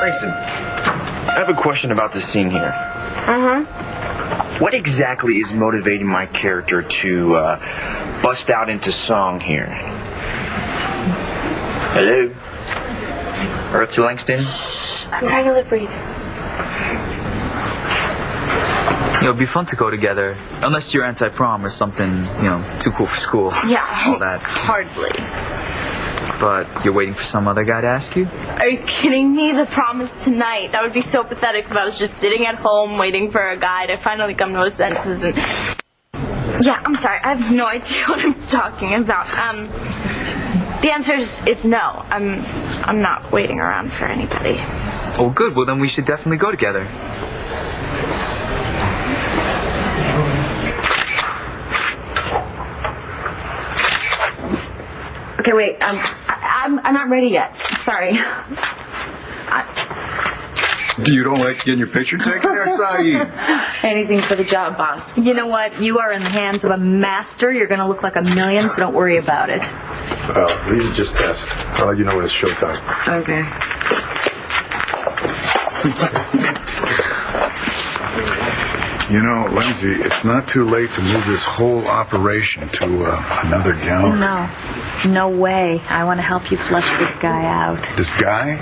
Langston, I have a question about this scene here. What exactly is motivating my character to bust out into song here? Hello? Earth to Langston? I'm trying to lip read. It'd be fun to go together, unless you're anti-prom or something, too cool for school. Yeah, all that. Hardly. But you're waiting for some other guy to ask you? Are you kidding me? The prom is tonight. That would be so pathetic if I was just sitting at home waiting for a guy to finally come to his senses and... Yeah, I'm sorry. I have no idea what I'm talking about. The answer is no. I'm not waiting around for anybody. Oh, good. Well, then we should definitely go together. Okay, wait. I'm not ready yet. Sorry. You don't like getting your picture taken there, Saeed? Anything for the job, boss. You know what? You are in the hands of a master. You're going to look like a million, so don't worry about it. Well, these are just tests. I'll let you know when it's showtime. Okay. You know, Lindsay, it's not too late to move this whole operation to another gallery. No way. I want to help you flush this guy out. This guy?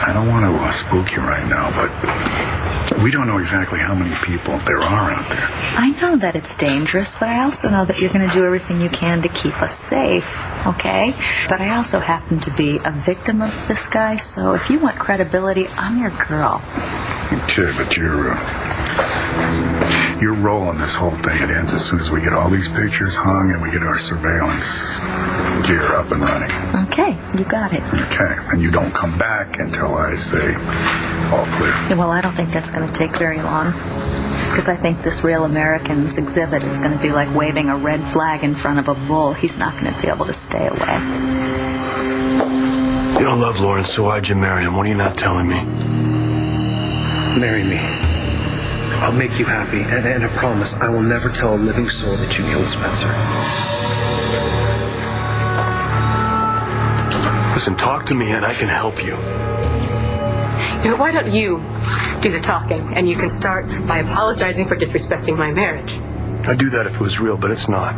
I don't want to spook you right now, but we don't know exactly how many people there are out there. I know that it's dangerous, but I also know that you're going to do everything you can to keep us safe, okay? But I also happen to be a victim of this guy, so if you want credibility, I'm your girl. Okay, but your role in this whole thing, it ends as soon as we get all these pictures hung and we get our surveillance gear up and running. Okay, you got it. Okay, and you don't come back until I say all clear. Yeah, well, I don't think that's going to take very long. Because I think this Real Americans exhibit is going to be like waving a red flag in front of a bull. He's not going to be able to stay away. You don't love Lawrence, so why'd you marry him? What are you not telling me? Marry me. I'll make you happy, and I promise I will never tell a living soul that you killed Spencer. Listen, talk to me and I can help you. Why don't you do the talking, and you can start by apologizing for disrespecting my marriage. I'd do that if it was real, but it's not.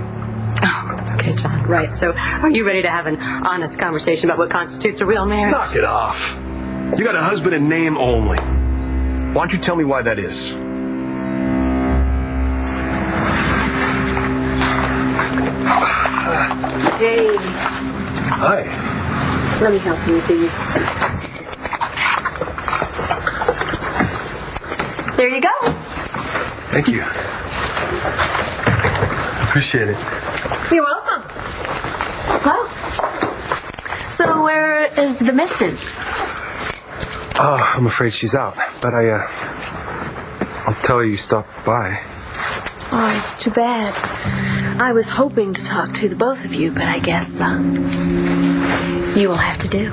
Oh, okay, John, right. So are you ready to have an honest conversation about what constitutes a real marriage? Knock it off. You got a husband in name only. Why don't you tell me why that is? Hey. Hi. Let me help you with these. There you go. Thank you. Appreciate it. You're welcome. Well, so where is the missus? I'm afraid she's out, but I'll tell her you stopped by. Oh, it's too bad. I was hoping to talk to the both of you, but I guess you will have to do.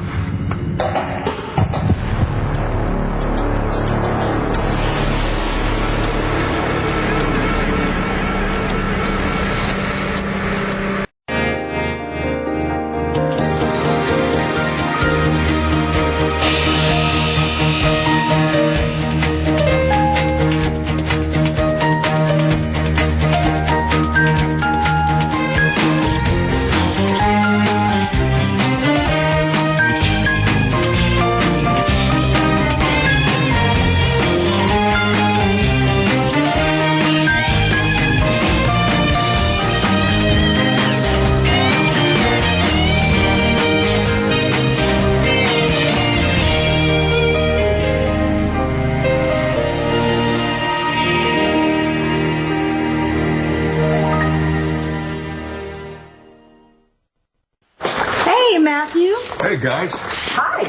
Hey, guys. Hi.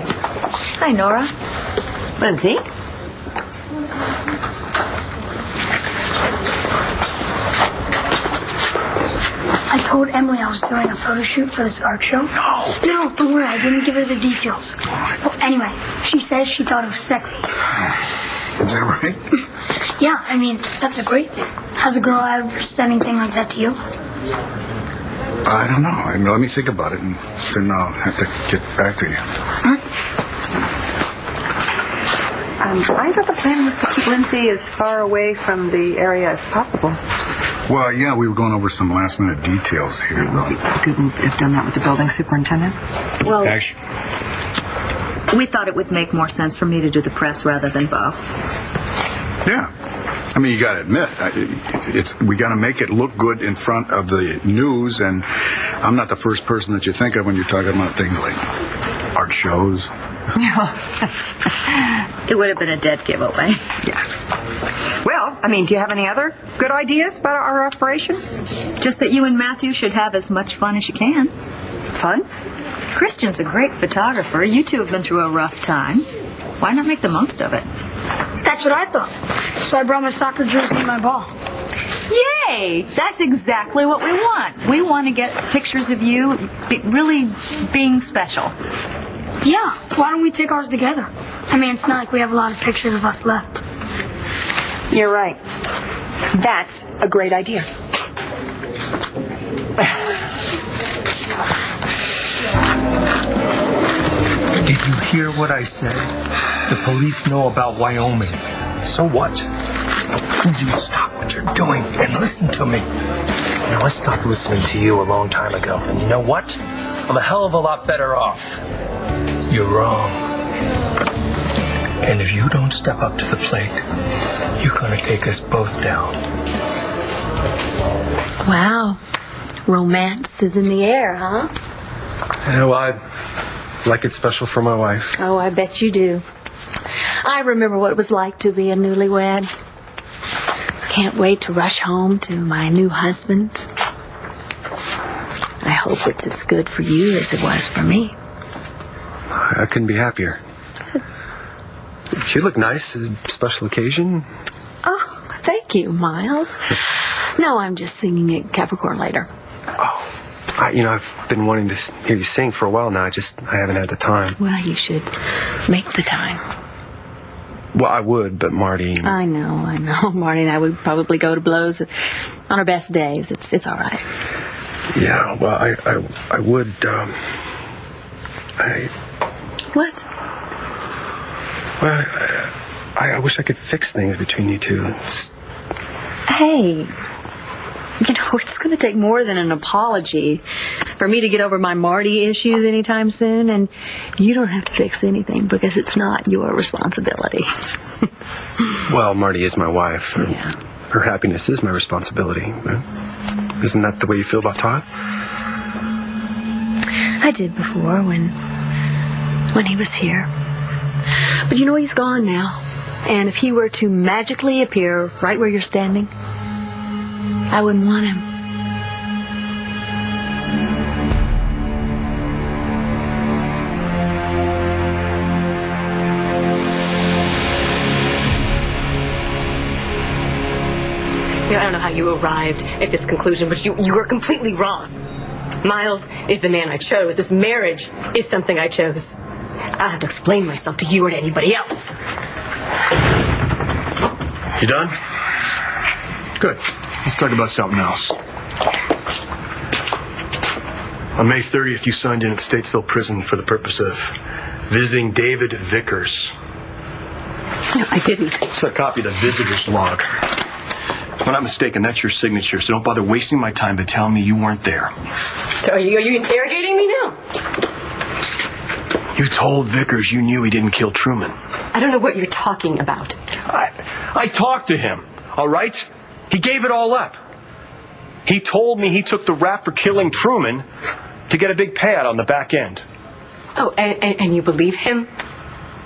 Hi, Nora. Lindsay? I told Emily I was doing a photo shoot for this art show. No. No, don't worry. I didn't give her the details. Well, anyway, she says she thought it was sexy. Is that right? Yeah, I mean, that's a great thing. Has a girl ever said anything like that to you? I don't know. Let me think about it, and then I'll have to get back to you. Huh? I thought the plan was to keep Lindsay as far away from the area as possible. Well, yeah, we were going over some last-minute details here. You couldn't have done that with the building superintendent? Well, Actually, we thought it would make more sense for me to do the press rather than Bob. yeah. I mean, you got to admit, we got to make it look good in front of the news, and I'm not the first person that you think of when you're talking about things like art shows. It would have been a dead giveaway. Yeah. Well, I mean, do you have any other good ideas about our operation? Just that you and Matthew should have as much fun as you can. Fun? Christian's a great photographer. You two have been through a rough time. Why not make the most of it? That's what I thought. So I brought my soccer jersey and my ball. Yay! That's exactly what we want. We want to get pictures of you really being special. Yeah, why don't we take ours together? I mean, it's not like we have a lot of pictures of us left. You're right. That's a great idea. Did you hear what I said? The police know about Wyoming. So what? You stop what you're doing and listen to me. Now, I stopped listening to you a long time ago. And you know what? I'm a hell of a lot better off. You're wrong. And if you don't step up to the plate, you're going to take us both down. Wow. Romance is in the air, huh? Yeah, well, I'd like it special for my wife. Oh, I bet you do. I remember what it was like to be a newlywed. Can't wait to rush home to my new husband. I hope it's as good for you as it was for me. I couldn't be happier. You look nice. A special occasion. Oh, thank you, Miles. No, I'm just singing at Capricorn later. Oh, I've been wanting to hear you sing for a while now. I haven't had the time. Well, you should make the time. Well, I would, but Marty... I know. Marty and I would probably go to blows on our best days. It's all right. Yeah, well, I would, What? Well, I wish I could fix things between you two. Hey, it's going to take more than an apology for me to get over my Marty issues anytime soon, and you don't have to fix anything because it's not your responsibility. Well, Marty is my wife. Yeah. Her happiness is my responsibility. Isn't that the way you feel about Todd? I did before when he was here. But he's gone now. And if he were to magically appear right where you're standing, I wouldn't want him. I don't know how you arrived at this conclusion, but you were completely wrong. Miles is the man I chose. This marriage is something I chose. I have to explain myself to you or to anybody else. You done? Good. Let's talk about something else. On May 30th, you signed in at Statesville Prison for the purpose of visiting David Vickers. No, I didn't. It's a copy of the visitor's log. If I'm not mistaken, that's your signature, so don't bother wasting my time by telling me you weren't there. So are you interrogating me now? You told Vickers you knew he didn't kill Truman. I don't know what you're talking about. I talked to him, all right? He gave it all up. He told me he took the rap for killing Truman to get a big payout on the back end. Oh, and you believe him?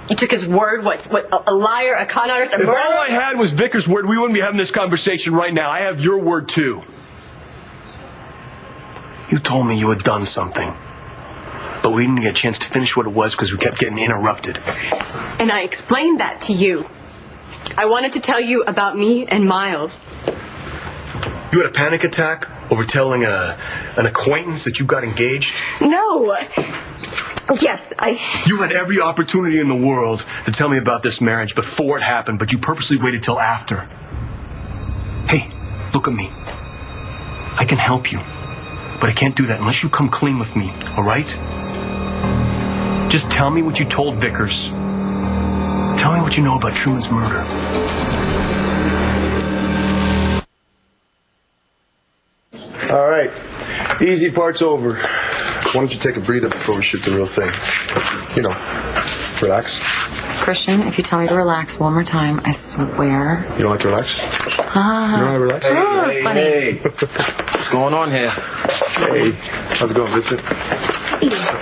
You took his word? What, a liar, a con artist, a murderer? If all I had was Vickers' word, we wouldn't be having this conversation right now. I have your word, too. You told me you had done something. But we didn't get a chance to finish what it was because we kept getting interrupted. And I explained that to you. I wanted to tell you about me and Miles. You had a panic attack over telling an acquaintance that you got engaged? No. Yes, You had every opportunity in the world to tell me about this marriage before it happened, but you purposely waited till after. Hey, look at me. I can help you, but I can't do that unless you come clean with me, all right? Just tell me what you told Vickers. Tell me what you know about Truman's murder. All right. Easy part's over. Why don't you take a breather before we shoot the real thing? You know, relax. Christian, if you tell me to relax one more time, I swear. You don't like to relax? You don't want to relax? Funny. Hey. What's going on here? Hey. How's it going, Vincent?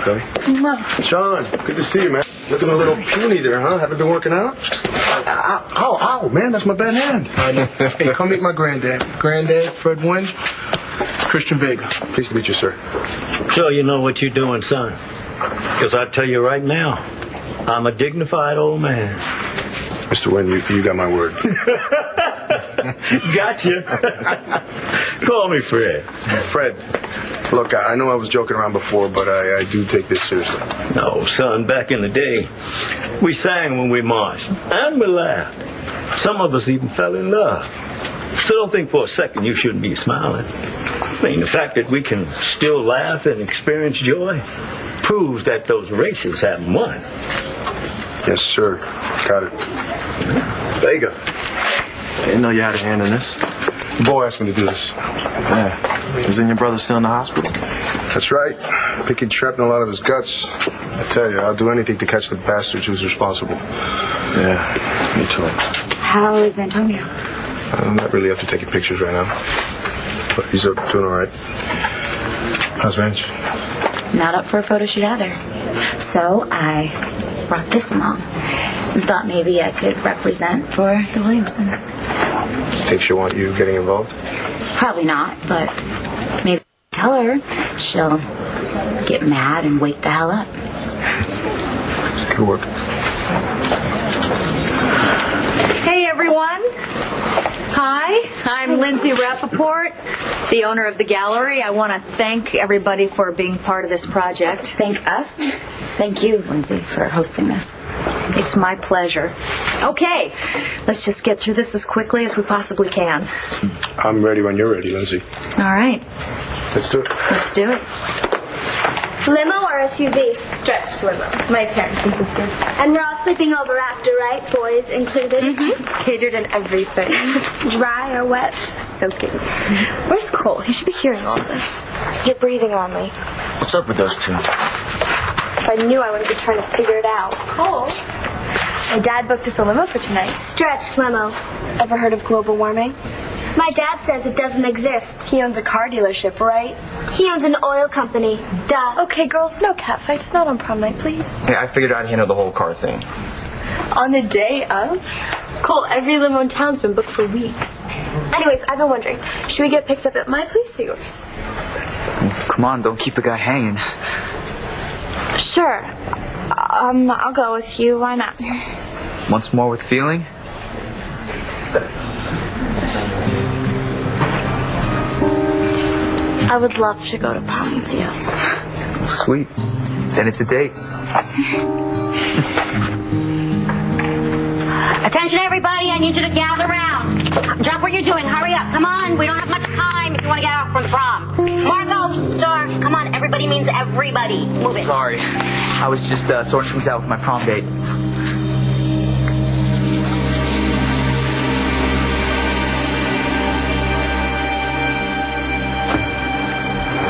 Okay. Sean, good to see you, man. Looking a little puny there, huh? Haven't been working out? Ow, man, that's my bad hand. Hey, come meet my granddad. Granddad, Fred Wynn, Christian Vega. Pleased to meet you, sir. Sure you know what you're doing, son. Because I tell you right now, I'm a dignified old man. Mr. Wynn, you got my word. Gotcha. Call me Fred. Fred, look, I know I was joking around before, but I do take this seriously. No, son, back in the day, we sang when we marched, and we laughed. Some of us even fell in love. So don't think for a second you shouldn't be smiling. I mean, the fact that we can still laugh and experience joy proves that those races haven't won. Yes, sir. Got it. Vega. I didn't know you had a hand in this. The boy asked me to do this. Yeah. Isn't your brother still in the hospital? That's right. Picking shrapnel out of his guts. I tell you, I'll do anything to catch the bastard who's responsible. Yeah, me too. How is Antonio? I'm not really up to taking pictures right now. But he's doing all right. How's Vange? Not up for a photo shoot either. So I brought this along. Thought maybe I could represent for the Williamsons. Think she'll want you getting involved? Probably not, but maybe tell her she'll get mad and wake the hell up. Good work. Hey, everyone. Hi, I'm Lindsay Rappaport, the owner of the gallery. I want to thank everybody for being part of this project. Thank us. Thank you, Lindsay, for hosting this. It's my pleasure. Okay, let's just get through this as quickly as we possibly can. I'm ready when you're ready, Lindsay. All right, Let's do it. let's do it. Limo or SUV? Stretched limo. My parents insisted. And we're all sleeping over after, right? Boys included. Catered and everything. Dry or wet? Soaking. Where's Cole? He should be hearing all this. You're breathing on me. What's up with those two? If I knew, I would have been trying to figure it out. Cole? My dad booked us a limo for tonight. Stretched limo. Ever heard of global warming? My dad says it doesn't exist. He owns a car dealership, right? He owns an oil company. Duh. Okay, girls, no catfights. Not on prom night, please. Hey, I figured I'd handle the whole car thing. On the day of? Cole, every limo in town's been booked for weeks. Anyways, I've been wondering, should we get picked up at my place or yours? Come on, don't keep the guy hanging. Sure. I'll go with you. Why not? Once more with feeling? I would love to go to prom with you. Sweet. Then it's a date. Attention, everybody. I need you to gather around. Drop what you're doing. Hurry up. Come on. We don't have much time if you want to get out from the prom. Margot, Star, come on. Everybody means everybody. Move it. Sorry. I was just sorting things out with my prom date.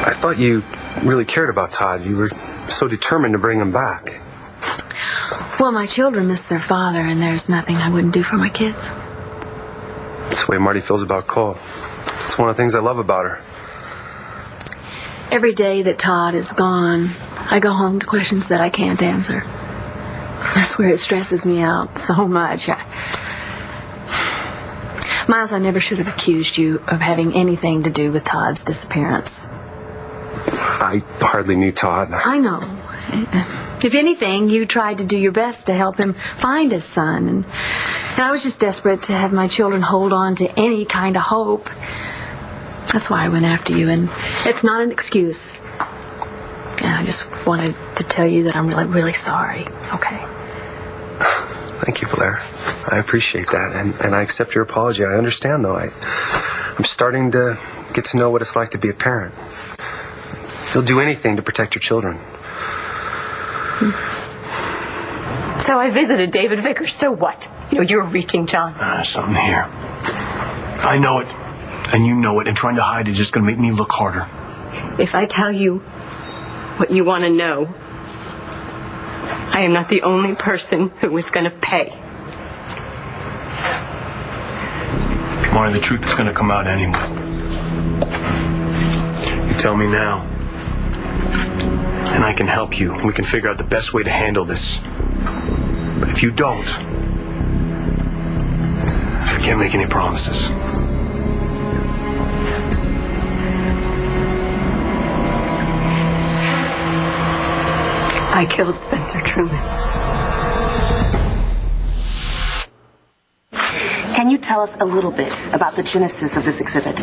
I thought you really cared about Todd. You were so determined to bring him back. Well, my children miss their father, and there's nothing I wouldn't do for my kids. That's the way Marty feels about Cole. It's one of the things I love about her. Every day that Todd is gone, I go home to questions that I can't answer. That's where it stresses me out so much. Miles, I never should have accused you of having anything to do with Todd's disappearance. I hardly knew Todd. I know. If anything, you tried to do your best to help him find his son. And I was just desperate to have my children hold on to any kind of hope. That's why I went after you, and it's not an excuse. And I just wanted to tell you that I'm really, really sorry, okay? Thank you, Blair. I appreciate that, and I accept your apology. I understand, though. I'm starting to get to know what it's like to be a parent. You'll do anything to protect your children. So I visited David Vickers. So what? You're reaching, John. Something here. I know it, and you know it, and trying to hide it is just going to make me look harder. If I tell you what you want to know, I am not the only person who is going to pay. Marty, the truth is going to come out anyway. You tell me now, and I can help you. We can figure out the best way to handle this. But if you don't, I can't make any promises. I killed Spencer Truman. Can you tell us a little bit about the genesis of this exhibit?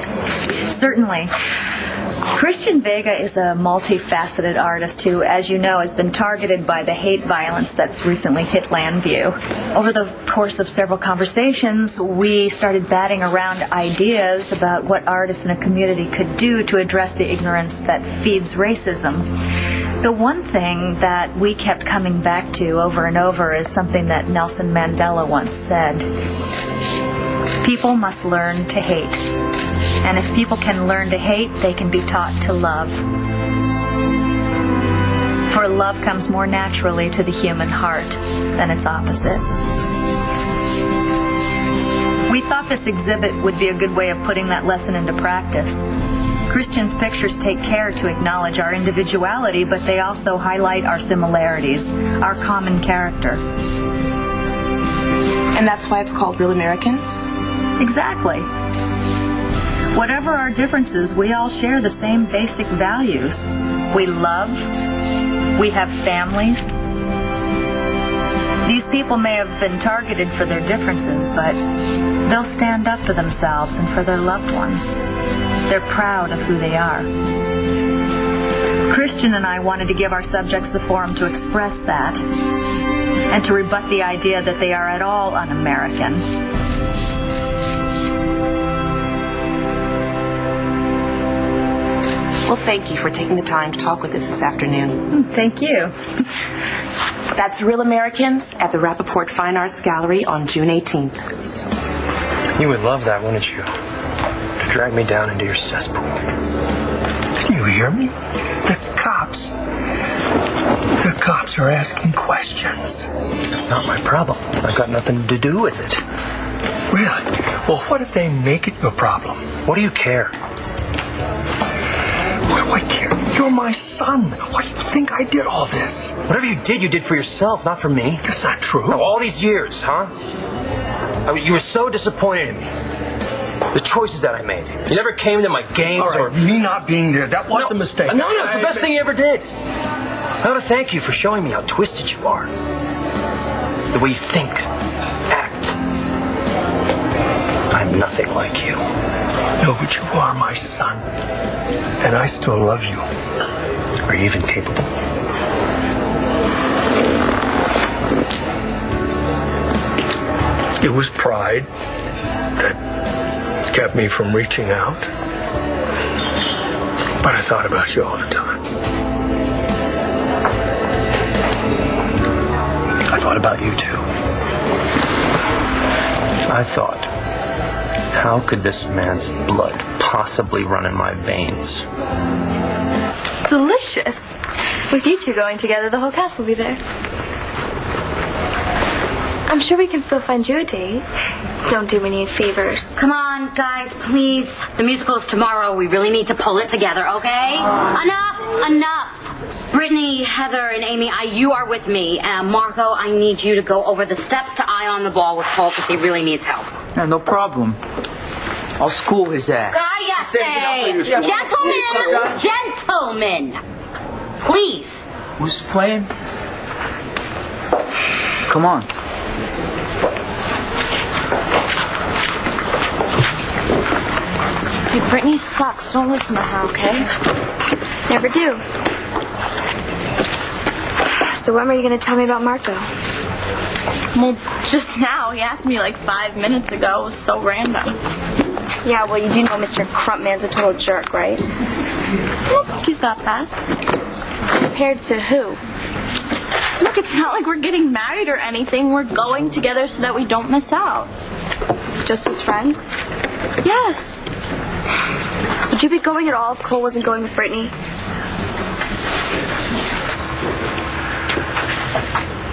Certainly. Christian Vega is a multifaceted artist who, as you know, has been targeted by the hate violence that's recently hit Landview. Over the course of several conversations, we started batting around ideas about what artists in a community could do to address the ignorance that feeds racism. The one thing that we kept coming back to over and over is something that Nelson Mandela once said. People must learn to hate. And if people can learn to hate, they can be taught to love. For love comes more naturally to the human heart than its opposite. We thought this exhibit would be a good way of putting that lesson into practice. Christian's pictures take care to acknowledge our individuality, but they also highlight our similarities, our common character. And that's why it's called Real Americans? Exactly. Whatever our differences, we all share the same basic values. We love. We have families. These people may have been targeted for their differences, but they'll stand up for themselves and for their loved ones. They're proud of who they are. Christian and I wanted to give our subjects the forum to express that and to rebut the idea that they are at all un-American. Well, thank you for taking the time to talk with us this afternoon. Thank you. That's Real Americans at the Rappaport Fine Arts Gallery on June 18th. You would love that, wouldn't you? To drag me down into your cesspool. Can you hear me? The cops are asking questions. It's not my problem. I've got nothing to do with it. Really? Well, what if they make it your problem? What do you care? What do I care? You're my son. Why do you think I did all this? Whatever you did for yourself, not for me. That's not true. No, all these years, huh? I mean, you were so disappointed in me. The choices that I made. You never came to my games all right, me not being there, that was a mistake. No, it's the best thing you ever did. I want to thank you for showing me how twisted you are. The way you think, act. I'm nothing like you. No, but you are my son. And I still love you. Are you even capable? It was pride that kept me from reaching out. But I thought about you all the time. I thought about you too. I thought, how could this man's blood possibly run in my veins? Delicious. With you two going together, the whole cast will be there. I'm sure we can still find you a date. Don't do me any favors. Come on, guys, please. The musical is tomorrow. We really need to pull it together, okay? Enough. Brittany, Heather, and Amy, you are with me. Marco, I need you to go over the steps to eye on the ball with Paul because he really needs help. Yeah, no problem. I'll school his ass. Gentlemen, please. Who's playing? Come on. Hey, Brittany sucks. Don't listen to her, okay? Never do. So when were you going to tell me about Marco? Well, just now. He asked me like 5 minutes ago. It was so random. Yeah, well, you do know Mr. Crumpman's a total jerk, right? I don't think he's that bad. Compared to who? Look, it's not like we're getting married or anything. We're going together so that we don't miss out. Just as friends? Yes. Would you be going at all if Cole wasn't going with Brittany?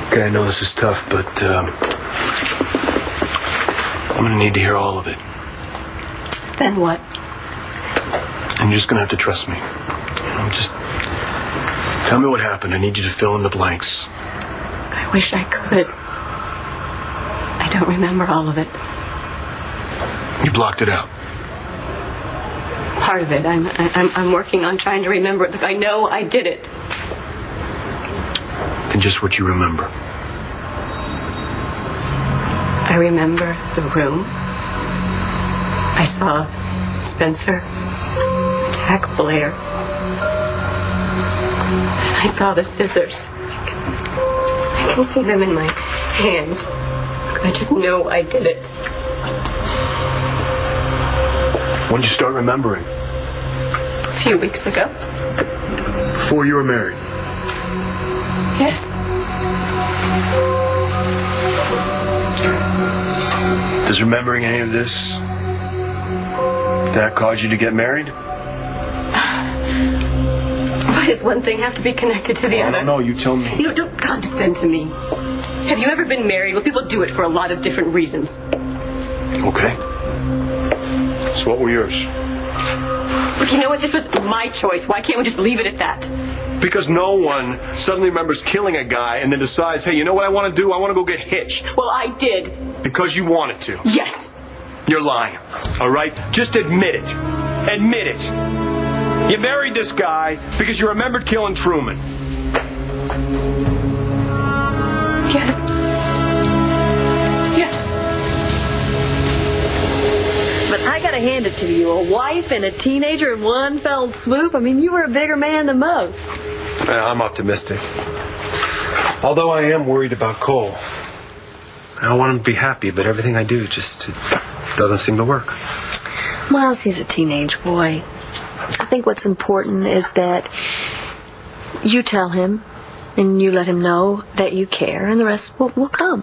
Okay, I know this is tough, but I'm going to need to hear all of it. Then what? And you're just going to have to trust me. Just tell me what happened. I need you to fill in the blanks. I wish I could. I don't remember all of it. You blocked it out. Part of it. I'm working on trying to remember it. Look, I know I did it. Then just what you remember. I remember the room. I saw Spencer attack Blair. I saw the scissors. I can see them in my hand. I just know I did it. When did you start remembering? A few weeks ago. Before you were married? Yes. Does remembering any of this, that cause you to get married? Why does one thing have to be connected to the other? I don't know. You tell me. You don't condescend to me. Have you ever been married? Well, people do it for a lot of different reasons. Okay. So what were yours? Look, you know what? This was my choice. Why can't we just leave it at that? Because no one suddenly remembers killing a guy and then decides, hey, you know what I want to do? I want to go get hitched. Well, I did. Because you wanted to. Yes. You're lying. All right? Just admit it. Admit it. You married this guy because you remembered killing Truman. Yes. Yes. But I gotta hand it to you. A wife and a teenager in one fell swoop. I mean, you were a bigger man than most. I'm optimistic. Although I am worried about Cole. I want him to be happy, but everything I do just doesn't seem to work. Well, he's a teenage boy. I think what's important is that you tell him and you let him know that you care, and the rest will come.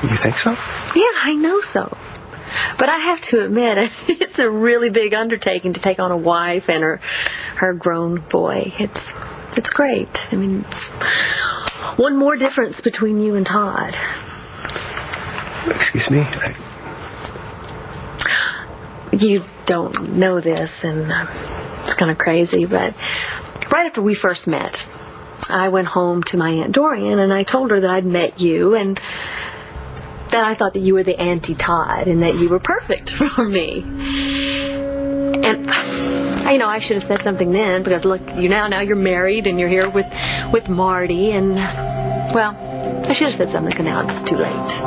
You think so? Yeah, I know so. But I have to admit, it's a really big undertaking to take on a wife and her grown boy. It's great. I mean, it's one more difference between you and Todd. Excuse me? You don't know this, and it's kind of crazy, but right after we first met, I went home to my Aunt Dorian, and I told her that I'd met you, and that I thought that you were the anti-Todd, and that you were perfect for me. And, I should have said something then, because look, now you're married, and you're here with Marty, and, well, I should have said something, and now it's too late.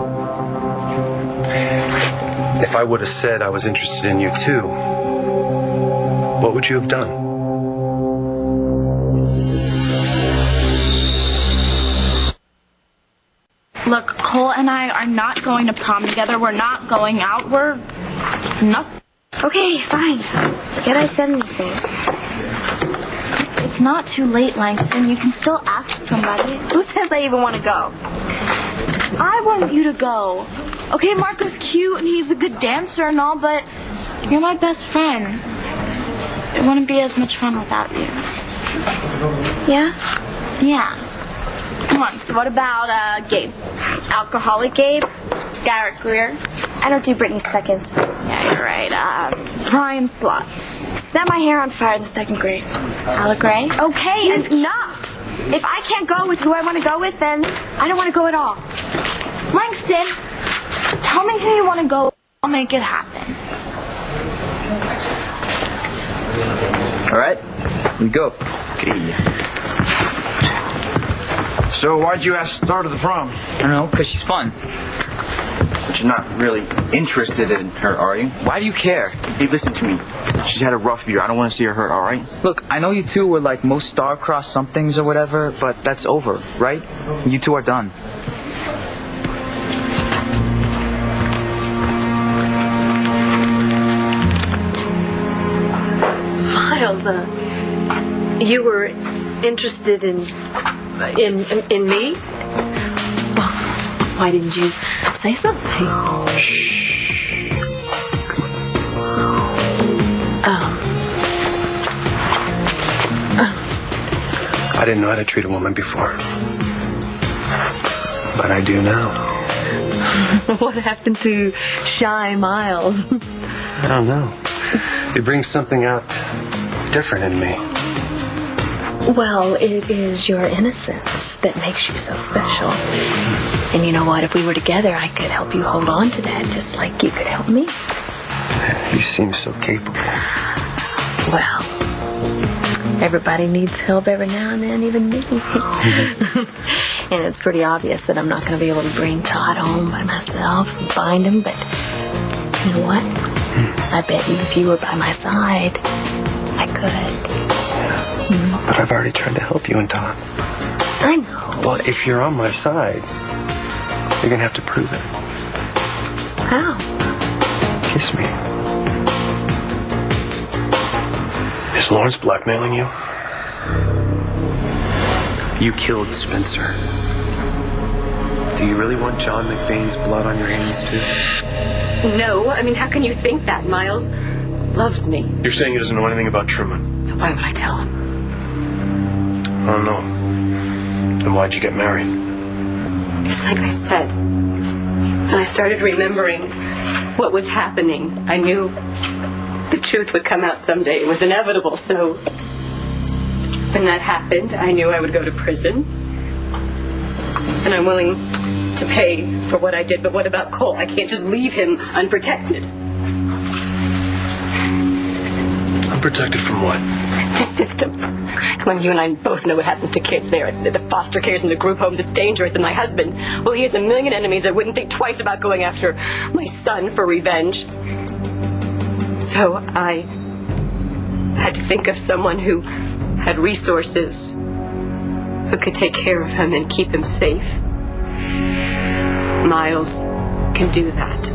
If I would have said I was interested in you too, what would you have done? Look, Cole and I are not going to prom together. We're not going out. We're nothing. Okay, fine. Forget I said anything. It's not too late, Langston. You can still ask somebody. Who says I even want to go? I want you to go. Okay, Marco's cute and he's a good dancer and all, but you're my best friend. It wouldn't be as much fun without you. Yeah? Yeah. Come on, so what about Gabe? Alcoholic Gabe? Garrett Greer? I don't do Brittany's seconds. Yeah, you're right. Brian Slot. Set my hair on fire in the second grade. Alec Ray? Okay, enough! If I can't go with who I want to go with, then I don't want to go at all. Langston, tell me who you want to go. I'll make it happen. All right, we go. Okay. So why'd you ask Star to the prom? I don't know, because she's fun. But you're not really interested in her, are you? Why do you care? Hey, listen to me. She's had a rough year. I don't want to see her hurt, all right? Look, I know you two were like most star-crossed somethings or whatever, but that's over, right? You two are done. Miles, you were interested in In me? Well, why didn't you say something? Shh. I didn't know how to treat a woman before. But I do now. What happened to shy Miles? I don't know. It brings something out different in me. Well, it is your innocence that makes you so special. And you know what? If we were together, I could help you hold on to that just like you could help me. You seem so capable. Well, everybody needs help every now and then, even me. And it's pretty obvious that I'm not going to be able to bring Todd home by myself and find him, but you know what? I bet you if you were by my side, I could. But I've already tried to help you and Todd. I know. Well, if you're on my side, you're going to have to prove it. How? Kiss me. Is Lawrence blackmailing you? You killed Spencer. Do you really want John McBain's blood on your hands, too? No, I mean, how can you think that? Miles loves me. You're saying he doesn't know anything about Truman? Why would I tell him? I don't know. Then why'd you get married? It's like I said. When I started remembering what was happening, I knew the truth would come out someday. It was inevitable, so when that happened, I knew I would go to prison. And I'm willing to pay for what I did, but what about Cole? I can't just leave him unprotected. Unprotected from what? The system. Come on, you and I both know what happens to kids there at the foster cares and the group homes. It's dangerous, and my husband, well, he has a million enemies that wouldn't think twice about going after my son for revenge. So I had to think of someone who had resources, who could take care of him and keep him safe. Miles can do that.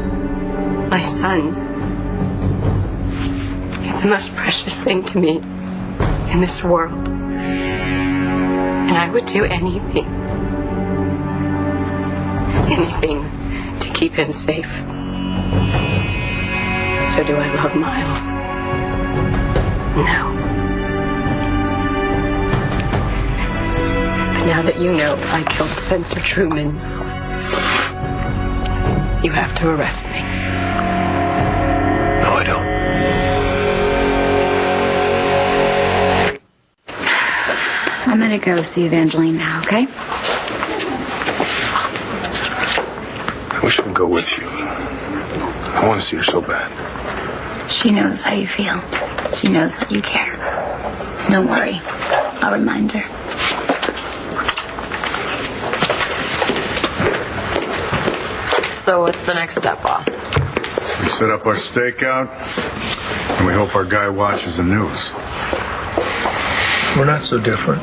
My son is the most precious thing to me in this world. And I would do anything to keep him safe. So do I love Miles? No. But now that you know I killed Spencer Truman, you have to arrest me. No, I don't. I'm gonna go see Evangeline now, okay? I wish I could go with you. I want to see her so bad. She knows how you feel. She knows that you care. Don't worry. I'll remind her. So what's the next step, boss? We set up our stakeout, and we hope our guy watches the news. We're not so different.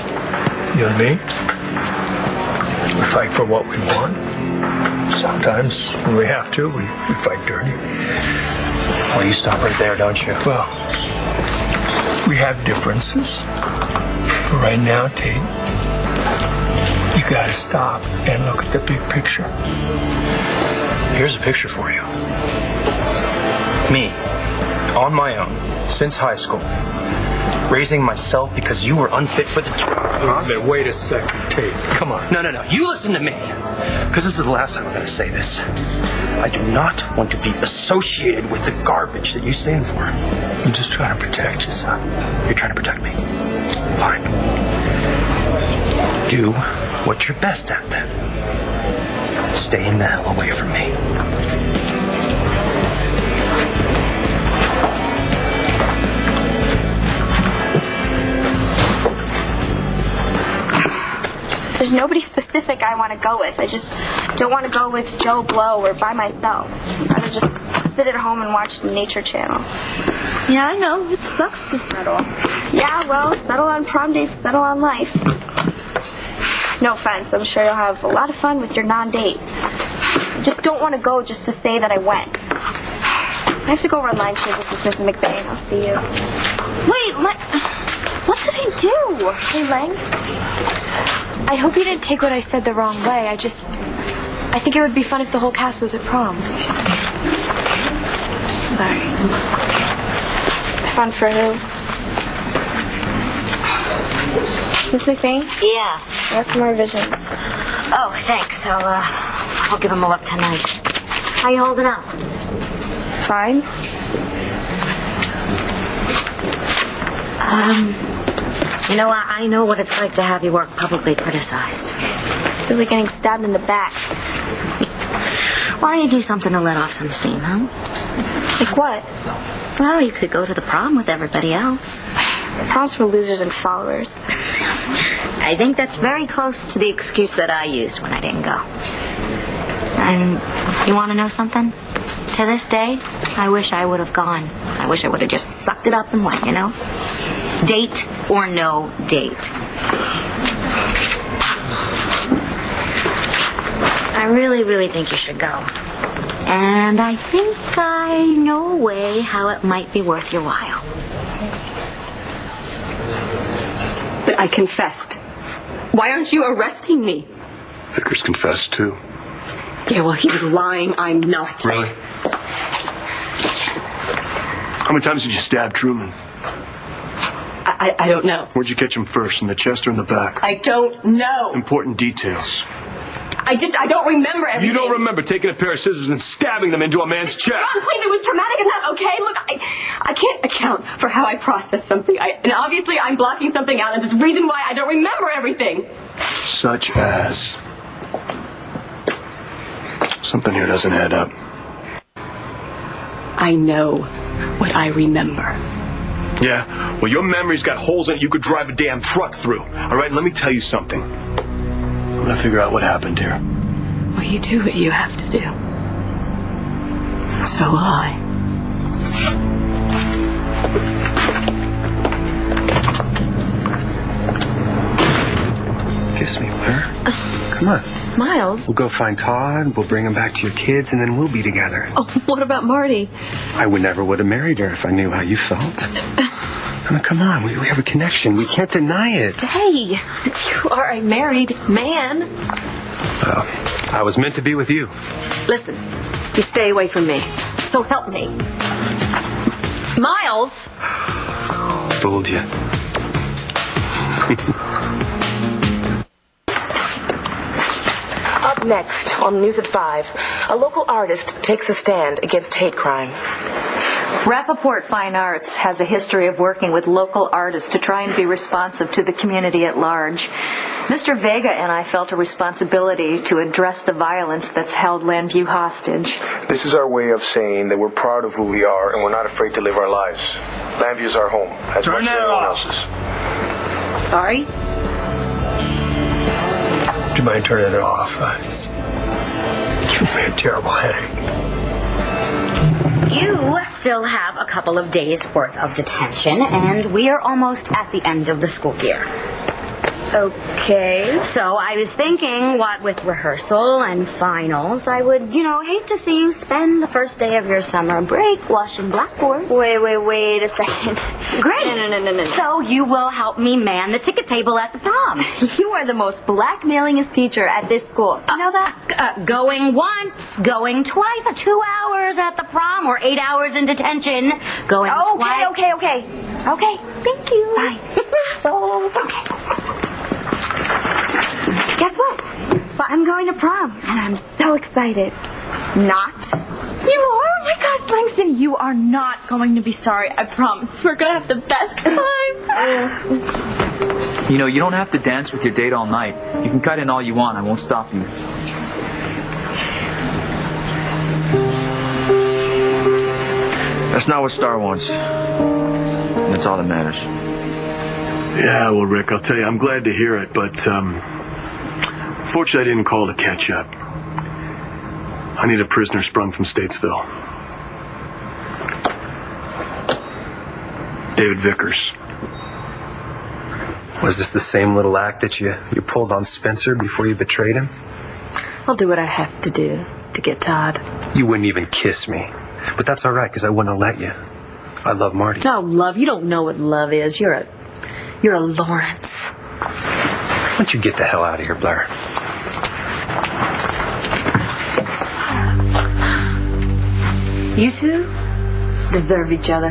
You and me. We fight for what we want. Sometimes, when we have to, we fight dirty. Well, you stop right there, don't you? Well, we have differences. But right now, Tate, you gotta stop and look at the big picture. Here's a picture for you. Me, on my own, since high school. Raising myself because you were unfit for the job. Huh? Wait a second, Tate. Come on. No. You listen to me. Because this is the last time I'm going to say this. I do not want to be associated with the garbage that you stand for. I'm just trying to protect you, son. You're trying to protect me. Fine. Do what you're best at, then. Staying the hell away from me. There's nobody specific I want to go with. I just don't want to go with Joe Blow or by myself. I'd rather just sit at home and watch the Nature Channel. Yeah, I know. It sucks to settle. Yeah, well, settle on prom dates, settle on life. No offense, I'm sure you'll have a lot of fun with your non-date. I just don't want to go just to say that I went. I have to go run line changes with Mrs. McBain. I'll see you. Wait, What did I do? Hey, Lang. I hope you didn't take what I said the wrong way. I think it would be fun if the whole cast was at prom. Sorry. Fun for who? Miss McVeigh? Yeah. I got some more visions. Oh, thanks. I'll give him a look tonight. How you holding up? Fine. You know, I know what it's like to have your work publicly criticized. Feels like getting stabbed in the back. Why don't you do something to let off some steam, huh? Like what? Well, you could go to the prom with everybody else. Prom's for losers and followers. I think that's very close to the excuse that I used when I didn't go. And you want to know something? To this day, I wish I would have gone. I wish I would have just sucked it up and went, you know? Date or no date. I really, really think you should go. And I think I know a way how it might be worth your while. But I confessed. Why aren't you arresting me? Vickers confessed, too. Yeah, well, he's lying. I'm not. Really? How many times did you stab Truman? I don't know. Where'd you catch him first, in the chest or in the back? I don't know. Important details. I don't remember everything. You don't remember taking a pair of scissors and stabbing them into a man's chest? Honestly, it was traumatic enough, okay? Look, I can't account for how I process something. And obviously I'm blocking something out, and there's a reason why I don't remember everything. Such as... Something here doesn't add up. I know what I remember. Yeah? Well, your memory's got holes in it you could drive a damn truck through. All right, let me tell you something. I'm gonna figure out what happened here. Well, you do what you have to do. So will I. Kiss me, Blair. Come on. Miles? We'll go find Todd, we'll bring him back to your kids, and then we'll be together. Oh, what about Marty? I would never would have married her if I knew how you felt. I mean, come on, we have a connection. We can't deny it. Hey, you are a married man. Well, I was meant to be with you. Listen, you stay away from me. So help me. Miles! Fooled you. Up next, on News at 5, a local artist takes a stand against hate crime. Rappaport Fine Arts has a history of working with local artists to try and be responsive to the community at large. Mr. Vega and I felt a responsibility to address the violence that's held Landview hostage. This is our way of saying that we're proud of who we are and we're not afraid to live our lives. Landview is our home, as much as anyone else's. Sorry? Do you mind turning it off? It's giving me a terrible headache. You still have a couple of days' worth of detention, and we are almost at the end of the school year. Okay. So I was thinking, what with rehearsal and finals, I would, hate to see you spend the first day of your summer break washing blackboards. Wait a second. Great. No. So you will help me man the ticket table at the prom. You are the most blackmailingest teacher at this school. You know that? Going once, going twice, 2 hours at the prom, or 8 hours in detention. Going twice. Okay. Thank you. Bye. Okay. Guess what? Well, I'm going to prom, and I'm so excited. Not? You are? Oh my gosh, Langston, you are not going to be sorry. I promise. We're going to have the best time. You know, you don't have to dance with your date all night. You can cut in all you want. I won't stop you. That's not what Star wants. That's all that matters. Yeah, well, Rick, I'll tell you, I'm glad to hear it, but fortunately I didn't call to catch up. I need a prisoner sprung from Statesville. David Vickers. Was this the same little act that you pulled on Spencer before you betrayed him? I'll do what I have to do to get Todd. You wouldn't even kiss me. But that's all right, because I wouldn't have let you. I love Marty. No, love. You don't know what love is. You're You're a Lawrence. Why don't you get the hell out of here, Blair? You two deserve each other.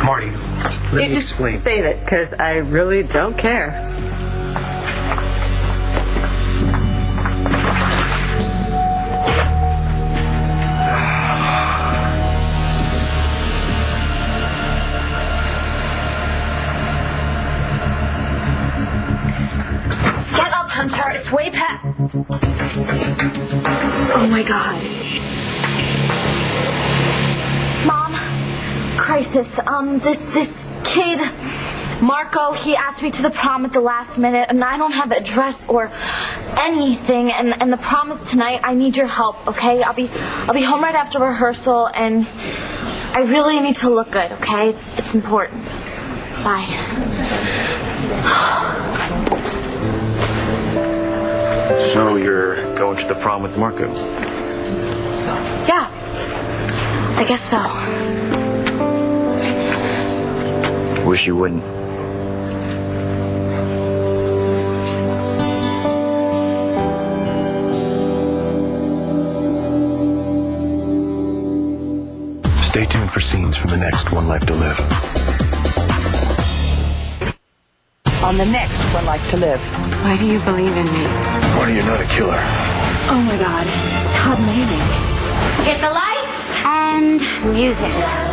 Marty, let me explain. Save it, because I really don't care. Get up, Hunter. It's way past. Oh my God. Mom, crisis. This kid, Marco, he asked me to the prom at the last minute, and I don't have an address or anything. And the prom is tonight. I need your help, okay? I'll be home right after rehearsal, and I really need to look good, okay? It's important. Bye. So you're going to the prom with Marco? Yeah, I guess so. Wish you wouldn't. Stay tuned for scenes from the next One Life to Live. On the next One Life to Live. Why do you believe in me? Marty, you're not a killer. Oh my God. Todd Manning. Get the lights and music.